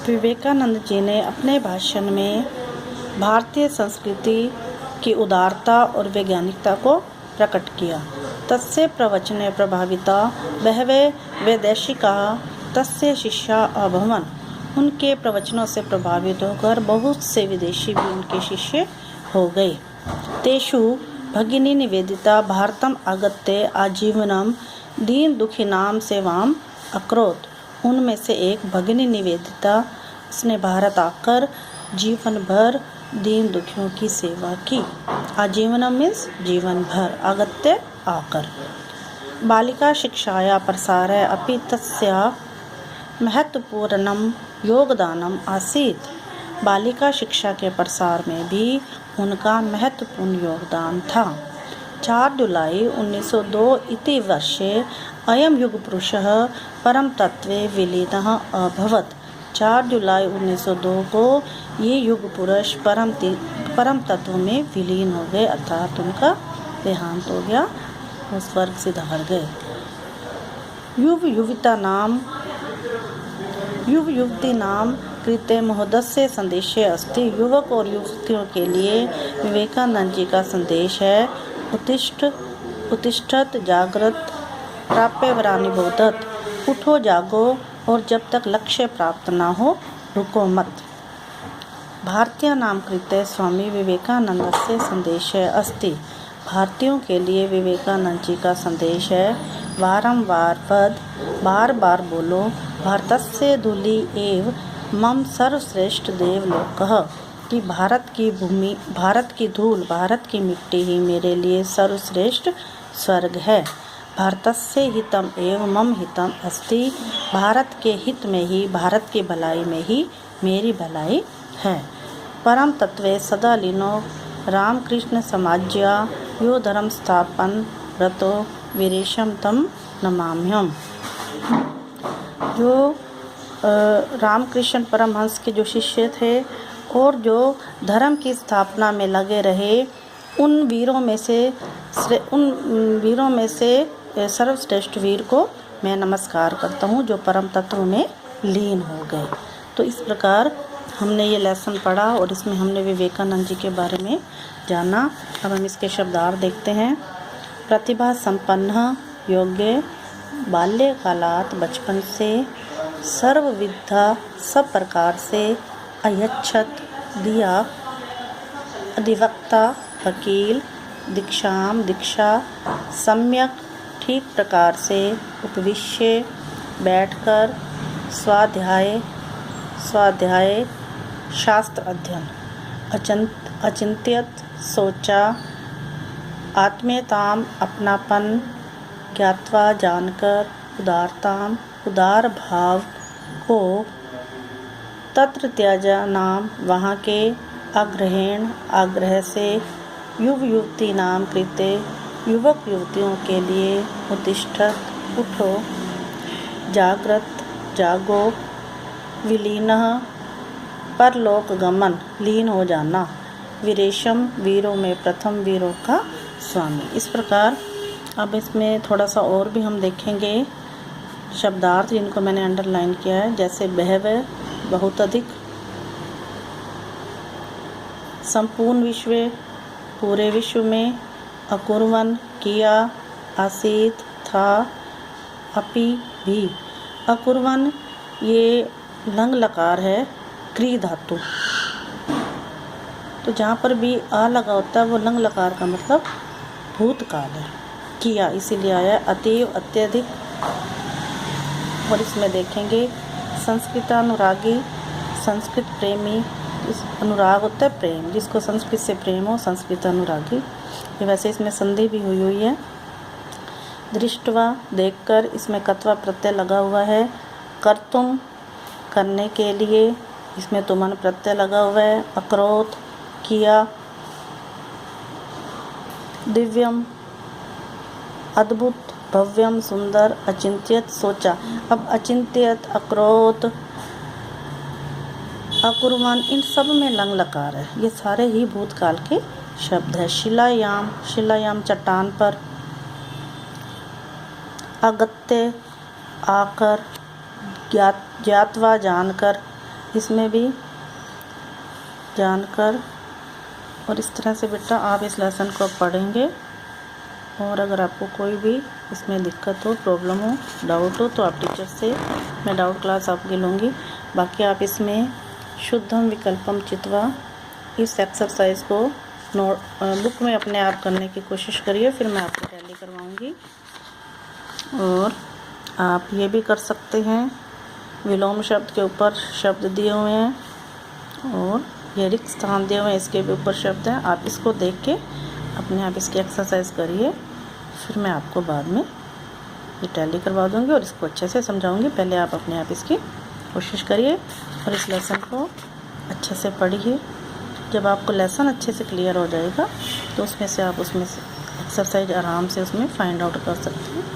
विवेकानंद जी ने अपने भाषण में भारतीय संस्कृति की उदारता और वैज्ञानिकता को प्रकट किया। तस्य प्रवचने प्रभाविता बहवे वैदेशिकाः तस्य शिष्या अभवन्। उनके प्रवचनों से प्रभावित होकर बहुत से विदेशी भी उनके शिष्य हो गए। तेषु भगिनी निवेदिता भारतम आगत्य आजीवनम दीन दुखिनाम सेवाम अकरोत्। उनमें से एक भगिनी निवेदिता, उसने भारत आकर जीवन भर दीन दुखियों की सेवा की। आजीवनम मीन्स जीवन भर, आगत्य आकर। बालिका शिक्षाया प्रसारे अपि तस्या महत्वपूर्णम योगदानम आसीत्। बालिका शिक्षा के प्रसार में भी उनका महत्वपूर्ण योगदान था। 4 जुलाई 1902 इति वर्षे अयं युगपुरुषः परमतत्त्वे विलीनः अभवत्। 4 जुलाई 1902 को ये युग पुरुष परम तत्व में विलीन हो गए, अर्थात उनका देहांत हो गया, वो स्वर्ग से धार गए। युव युवती नाम कृते महोदस्य संदेशे अस्ति। युवक और युवतियों के लिए विवेकानंद जी का संदेश है, उत्तिष्ठत जागृत प्राप्य वरानि बोधत। उठो जागो और जब तक लक्ष्य प्राप्त ना हो रुको मत। भारतीय नाम कृते स्वामी विवेकानंद से संदेश अस्ति। भारतीयों के लिए विवेकानंद जी का संदेश है, वारंवार पद बार बार बोलो, भारतस्य धूलि एव मम सर्वश्रेष्ठ देवलोकः। कि भारत की भूमि, भारत की धूल, भारत की मिट्टी ही मेरे लिए सर्वश्रेष्ठ स्वर्ग है। भारतस्य हितम एव मम हितम अस्ति। भारत के हित में ही, भारत की भलाई में ही मेरी भलाई है। परम तत्वे सदा लीनो रामकृष्ण समाज्या यो धर्म स्थापन व्रतो वीरेशम तम नमाम्यहम्। जो रामकृष्ण परमहंस के जो शिष्य थे और जो धर्म की स्थापना में लगे रहे, उन वीरों में से सर्वश्रेष्ठ वीर को मैं नमस्कार करता हूँ, जो परम तत्व में लीन हो गए। तो इस प्रकार हमने ये लेसन पढ़ा और इसमें हमने विवेकानंद जी के बारे में जाना। अब हम इसके शब्दार्थ देखते हैं। प्रतिभा संपन्न, योग्य, बाल्यकालात बचपन से, सर्वविद्या सब प्रकार से, अयच्छत दिया, अधिवक्ता वकील, दीक्षाम दीक्षा, सम्यक ठीक प्रकार से, उपविश्य बैठकर, स्वाध्याय शास्त्र अध्ययन, अचिंत्यत सोचा, आत्मीयताम अपनापन, ज्ञात्वा जानकर, उदारताम उदार भाव को, तत्र त्याजा नाम वहाँ के, अग्रहेण आग्रह से, युव युवती नाम कृते युवक युवतियों के लिए, उत्तिष्ठत उठो, जागृत जागो, विलीनः परलोक गमन लीन हो जाना, वीरेशम वीरों में प्रथम, वीरों का स्वामी। इस प्रकार अब इसमें थोड़ा सा और भी हम देखेंगे शब्दार्थ जिनको मैंने अंडरलाइन किया है, जैसे बहवे बहुत अधिक, संपूर्ण विश्व पूरे विश्व में, अकुर्वन किया, आसीत था, अपि भी। अकुर्वन ये लंग लकार है, क्री धातु, तो जहाँ पर भी आ लगा होता है वो लंग लकार का मतलब भूतकाल है। किया इसीलिए आया, अतीव अत्यधिक। और इसमें देखेंगे संस्कृतानुरागी, संस्कृत प्रेमी, इस अनुराग होता है प्रेम, जिसको संस्कृत से प्रेम हो, संस्कृत अनुरागी। ये वैसे इसमें संधि भी हुई है। दृष्टवा देखकर, इसमें कत्वा प्रत्यय लगा हुआ है। कर्तुम करने के लिए, इसमें तुमन प्रत्यय लगा हुआ है। अकरोत किया। दिव्यम अद्भुत, भव्यम सुंदर, अचिंत्यत सोचा। अब अचिंत्यत, अक्रोत, अकुर्वन, इन सब में लंग लकार है, ये सारे ही भूतकाल के शब्द है। शिलायाम, शिलायाम चट्टान पर, अगत्य आकर, ज्ञातवा जानकर, इसमें भी जानकर और इस तरह से बेटा आप इस लेसन को पढ़ेंगे। और अगर आपको कोई भी इसमें दिक्कत हो, प्रॉब्लम हो, डाउट हो तो आप टीचर से मैं डाउट क्लास आपकी लूँगी। बाकी आप इसमें शुद्धम विकल्पम चित्वा इस एक्सरसाइज को बुक में अपने आप करने की कोशिश करिए, फिर मैं आपको टैली करवाऊँगी। और आप ये भी कर सकते हैं, विलोम शब्द के ऊपर शब्द दिए हुए हैं और ये रिक्त स्थान दिए हुए हैं, इसके भी ऊपर शब्द हैं। आप इसको देख के अपने आप इसकी एक्सरसाइज करिए, फिर मैं आपको बाद में ये टैली करवा दूँगी और इसको अच्छे से समझाऊँगी। पहले आप अपने आप इसकी कोशिश करिए और इस लेसन को अच्छे से पढ़िए। जब आपको लेसन अच्छे से क्लियर हो जाएगा तो उसमें से आप उसमें से एक्सरसाइज आराम से उसमें फाइंड आउट कर सकते हैं।